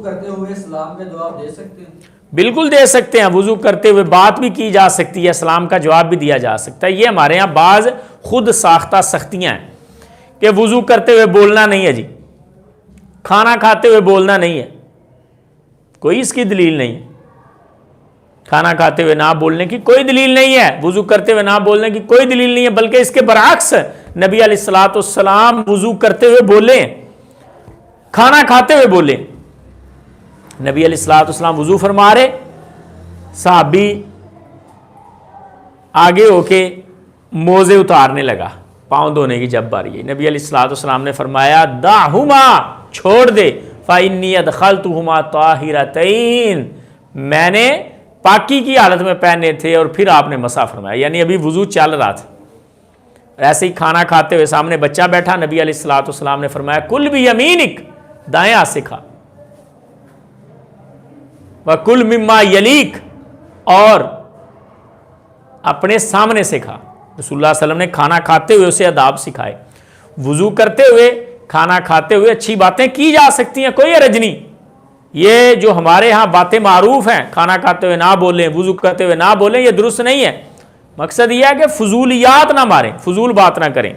کرتے ہوئے سلام کا جواب دے سکتے ہیں؟ بالکل دے سکتے ہیں، وضو کرتے ہوئے بات بھی کی جا سکتی ہے، سلام کا جواب بھی دیا جا سکتا ہے۔ یہ ہمارے ہاں بعض خود ساختہ سختیاں ہیں کہ وضو کرتے ہوئے بولنا نہیں ہے جی، کھانا کھاتے ہوئے بولنا نہیں ہے، کوئی اس کی دلیل نہیں ہے، کھانا کھاتے ہوئے نہ بولنے کی کوئی دلیل نہیں ہے، وضو کرتے ہوئے نہ بولنے کی کوئی دلیل نہیں ہے، بلکہ اس کے برعکس نبی علیہ الصلوۃ والسلام وضو کرتے ہوئے بولے، کھانا کھاتے ہوئے بولے۔ نبی علیہ الصلوۃ والسلام وضو فرما رہے، صحابی آگے ہو کے موزے اتارنے لگا پاؤں دھونے کی جب باری ہے، نبی علیہ الصلوۃ والسلام نے فرمایا دعہما، چھوڑ دے، فإنی ادخلتہما طاہرتین، میں نے پاکی کی حالت میں پہنے تھے، اور پھر آپ نے مسح فرمایا، یعنی ابھی وضو چل رہا تھا۔ ایسے ہی کھانا کھاتے ہوئے سامنے بچہ بیٹھا، نبی علیہ الصلوۃ والسلام نے فرمایا کل بیمینک، دائیں ہاتھ سے کھا، وَكُلْ مِمَّا يَلِيكَ، اور اپنے سامنے سے کھا۔ رسول اللہ صلی اللہ علیہ وسلم نے کھانا کھاتے ہوئے اسے آداب سکھائے۔ وضو کرتے ہوئے، کھانا کھاتے ہوئے اچھی باتیں کی جا سکتی ہیں، کوئی حرج نہیں۔ یہ جو ہمارے ہاں باتیں معروف ہیں، کھانا کھاتے ہوئے نہ بولیں، وضو کرتے ہوئے نہ بولیں، یہ درست نہیں ہے۔ مقصد یہ ہے کہ فضولیات نہ ماریں، فضول بات نہ کریں۔